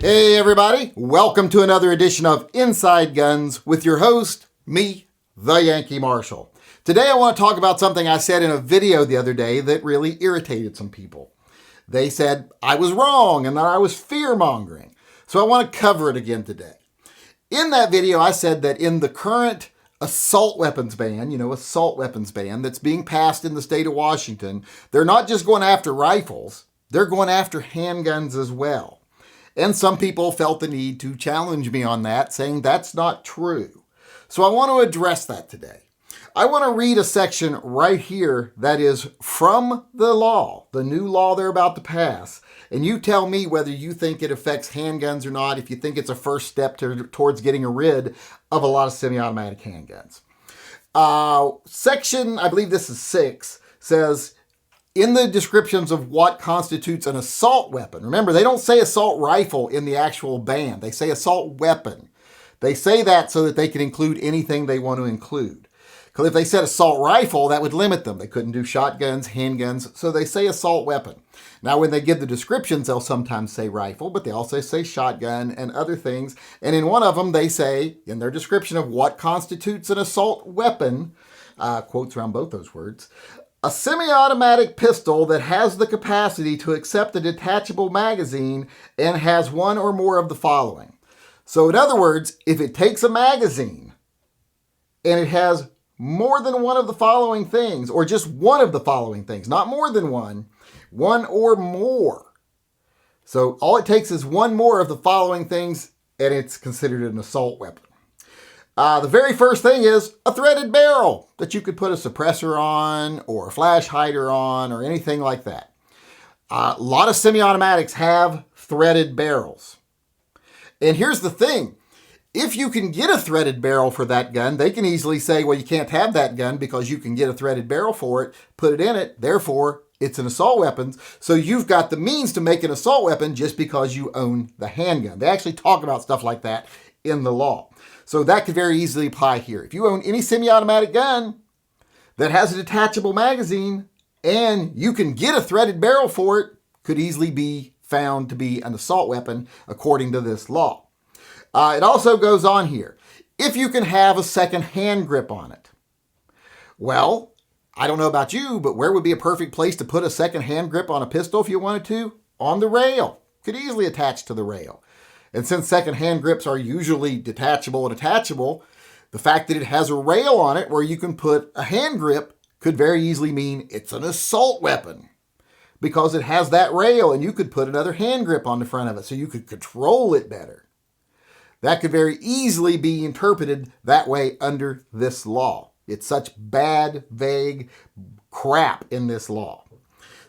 Hey everybody, welcome to another edition of Inside Guns with your host, me, the Yankee Marshal. Today I want to talk about something I said in a video the other day that really irritated some people. They said I was wrong and that I was fear-mongering, so I want to cover it again today. In that video I said that in the current assault weapons ban that's being passed in the state of Washington, they're not just going after rifles, they're going after handguns as well. And some people felt the need to challenge me on that, saying that's not true. So I want to address that today. I want to read a section right here that is from the law, the new law they're about to pass. And you tell me whether you think it affects handguns or not, if you think it's a first step towards getting rid of a lot of semi-automatic handguns. Section, I believe this is 6, says, in the descriptions of what constitutes an assault weapon, remember, they don't say assault rifle in the actual ban. They say assault weapon. They say that so that they can include anything they want to include. Because if they said assault rifle, that would limit them. They couldn't do shotguns, handguns, so they say assault weapon. Now, when they give the descriptions, they'll sometimes say rifle, but they also say shotgun and other things. And in one of them, they say, in their description of what constitutes an assault weapon, quotes around both those words, a semi-automatic pistol that has the capacity to accept a detachable magazine and has one or more of the following. So in other words, if it takes a magazine and it has more than one of the following things, or just one of the following things, not more than one or more. So all it takes is one more of the following things and it's considered an assault weapon. The very first thing is a threaded barrel that you could put a suppressor on or a flash hider on or anything like that. A lot of semi-automatics have threaded barrels. And here's the thing. If you can get a threaded barrel for that gun, they can easily say, well, you can't have that gun because you can get a threaded barrel for it, put it in it, therefore it's an assault weapon. So you've got the means to make an assault weapon just because you own the handgun. They actually talk about stuff like that in the law. So that could very easily apply here. If you own any semi-automatic gun that has a detachable magazine and you can get a threaded barrel for it, could easily be found to be an assault weapon according to this law. It also goes on here. If you can have a second hand grip on it. Well, I don't know about you, but where would be a perfect place to put a second hand grip on a pistol if you wanted to? On the rail. Could easily attach to the rail. And since second hand grips are usually detachable and attachable, the fact that it has a rail on it where you can put a hand grip could very easily mean it's an assault weapon because it has that rail and you could put another hand grip on the front of it so you could control it better. That could very easily be interpreted that way under this law. It's such bad, vague crap in this law.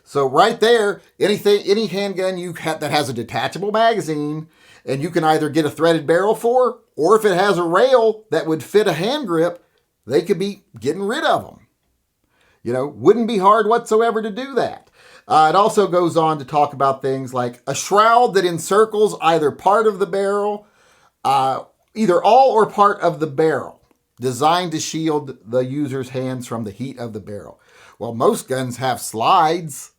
So right there, any handgun that has a detachable magazine and you can either get a threaded barrel for, or if it has a rail that would fit a hand grip, they could be getting rid of them. Wouldn't be hard whatsoever to do that. It also goes on to talk about things like a shroud that encircles either part of the barrel, either all or part of the barrel, designed to shield the user's hands from the heat of the barrel. Well, most guns have slides.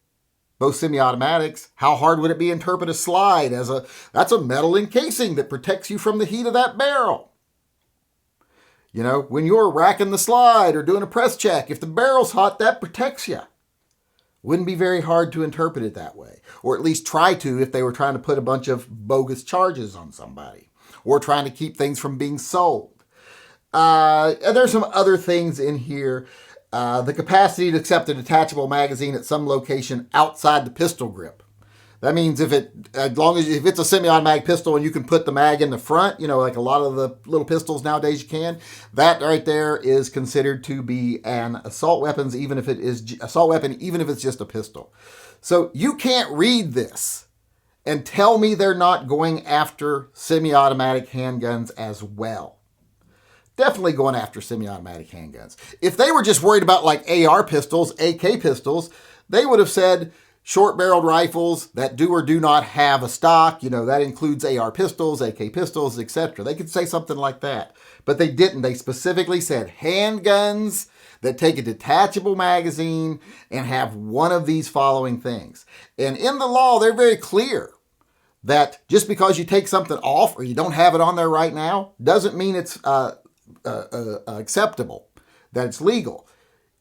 Both semi-automatics, how hard would it be to interpret a slide as that's a metal encasing that protects you from the heat of that barrel? When you're racking the slide or doing a press check, if the barrel's hot, that protects you. Wouldn't be very hard to interpret it that way, or at least try to if they were trying to put a bunch of bogus charges on somebody, or trying to keep things from being sold. And there's some other things in here. The capacity to accept a detachable magazine at some location outside the pistol grip. That means if it's a semi-automatic pistol and you can put the mag in the front, like a lot of the little pistols nowadays you can, that right there is considered to be an assault weapon, even if it's just a pistol. So you can't read this and tell me they're not going after semi-automatic handguns as well. Definitely going after semi-automatic handguns. If they were just worried about like AR pistols, AK pistols, they would have said short-barreled rifles that do or do not have a stock, that includes AR pistols, AK pistols, etc. They could say something like that. But they didn't. They specifically said handguns that take a detachable magazine and have one of these following things. And in the law, they're very clear. that just because you take something off or you don't have it on there right now doesn't mean it's acceptable, that it's legal.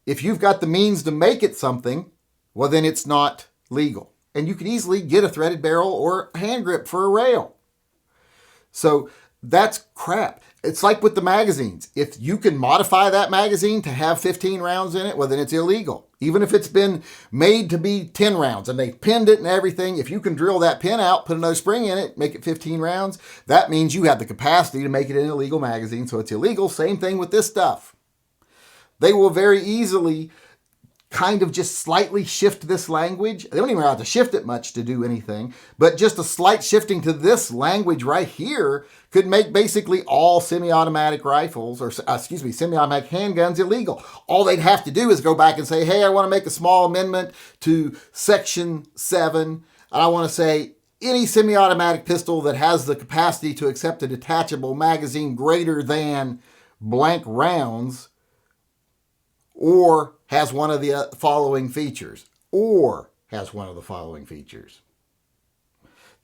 If you've got the means to make it something, well, then it's not legal. And you can easily get a threaded barrel or a hand grip for a rail. So that's crap. It's like with the magazines. If you can modify that magazine to have 15 rounds in it, well, then it's illegal. Even if it's been made to be 10 rounds and they pinned it and everything, if you can drill that pin out, put another spring in it, make it 15 rounds, that means you have the capacity to make it an illegal magazine, so it's illegal. Same thing with this stuff. They will very easily kind of just slightly shift this language. They don't even have to shift it much to do anything, but just a slight shifting to this language right here could make basically all semi-automatic rifles, or semi-automatic handguns illegal. All they'd have to do is go back and say, hey, I want to make a small amendment to Section 7, and I want to say any semi-automatic pistol that has the capacity to accept a detachable magazine greater than blank rounds, or has one of the following features,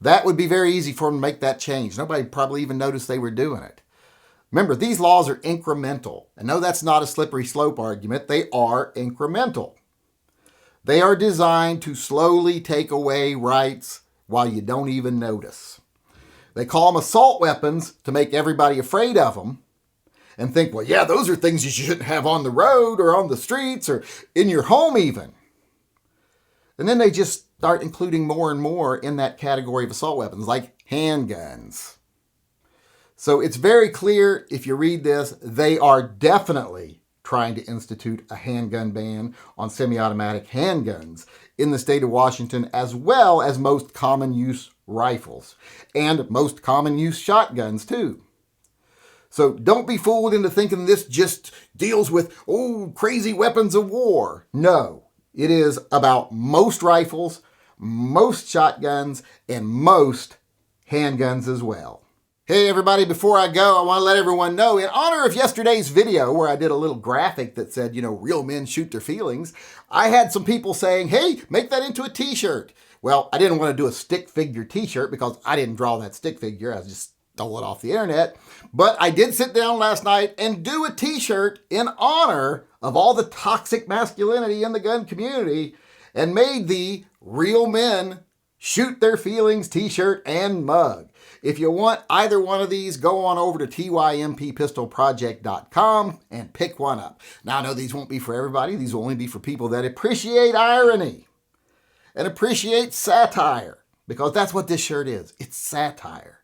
That would be very easy for them to make that change. Nobody probably even noticed they were doing it. Remember, these laws are incremental. And no, that's not a slippery slope argument. They are incremental. They are designed to slowly take away rights while you don't even notice. They call them assault weapons to make everybody afraid of them, and think, well, yeah, those are things you shouldn't have on the road or on the streets or in your home even. And then they just start including more and more in that category of assault weapons, like handguns. So it's very clear if you read this, they are definitely trying to institute a handgun ban on semi-automatic handguns in the state of Washington, as well as most common use rifles and most common use shotguns too. So don't be fooled into thinking this just deals with, crazy weapons of war. No, it is about most rifles, most shotguns, and most handguns as well. Hey everybody, before I go, I want to let everyone know, in honor of yesterday's video where I did a little graphic that said, real men shoot their feelings, I had some people saying, hey, make that into a t-shirt. Well, I didn't want to do a stick figure t-shirt because I didn't draw that stick figure. I just stole it off the internet. But I did sit down last night and do a t-shirt in honor of all the toxic masculinity in the gun community and made the Real Men Shoot Their Feelings t-shirt and mug. If you want either one of these, go on over to tympistolproject.com and pick one up. Now, I know these won't be for everybody. These will only be for people that appreciate irony and appreciate satire, because that's what this shirt is. It's satire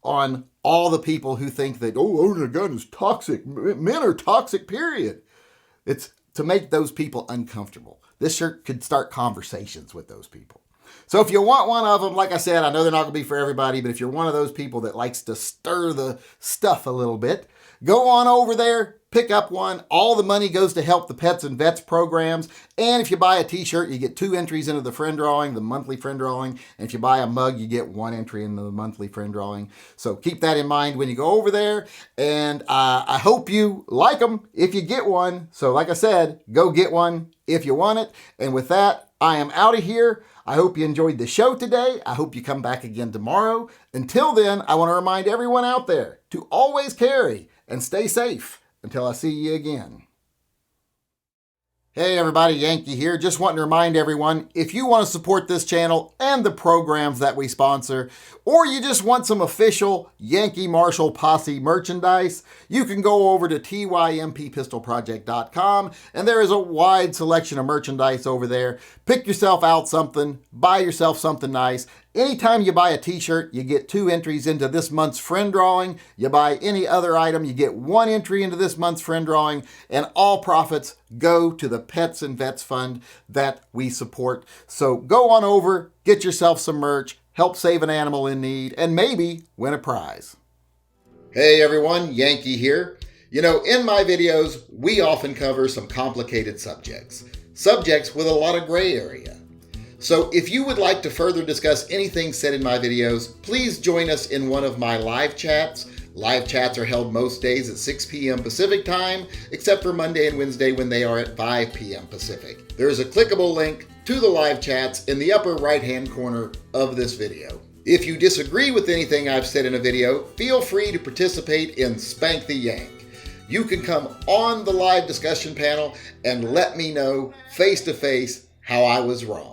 on all the people who think that, owning a gun is toxic. Men are toxic, period. It's to make those people uncomfortable. This shirt could start conversations with those people. So if you want one of them, like I said, I know they're not going to be for everybody, but if you're one of those people that likes to stir the stuff a little bit, go on over there, pick up one. All the money goes to help the Pets and Vets programs. And if you buy a t-shirt, you get 2 entries into the friend drawing, the monthly friend drawing. And if you buy a mug, you get 1 entry into the monthly friend drawing. So keep that in mind when you go over there. And I hope you like them if you get one. So like I said, go get one if you want it. And with that, I am out of here. I hope you enjoyed the show today. I hope you come back again tomorrow. Until then, I want to remind everyone out there to always carry and stay safe until I see you again. Hey everybody, Yankee here. Just wanting to remind everyone, if you want to support this channel and the programs that we sponsor, or you just want some official Yankee Marshall Posse merchandise, you can go over to tympistolproject.com, and there is a wide selection of merchandise over there. Pick yourself out something, buy yourself something nice. Anytime you buy a t-shirt, you get 2 entries into this month's friend drawing. You buy any other item, you get 1 entry into this month's friend drawing, and all profits go to the Pets and Vets Fund that we support. So go on over, get yourself some merch, help save an animal in need, and maybe win a prize. Hey everyone, Yankee here. In my videos, we often cover some complicated subjects with a lot of gray area. So if you would like to further discuss anything said in my videos, please join us in one of my live chats. Live chats are held most days at 6 p.m. Pacific time, except for Monday and Wednesday when they are at 5 p.m. Pacific. There is a clickable link to the live chats in the upper right-hand corner of this video. If you disagree with anything I've said in a video, feel free to participate in Spank the Yank. You can come on the live discussion panel and let me know face to face how I was wrong.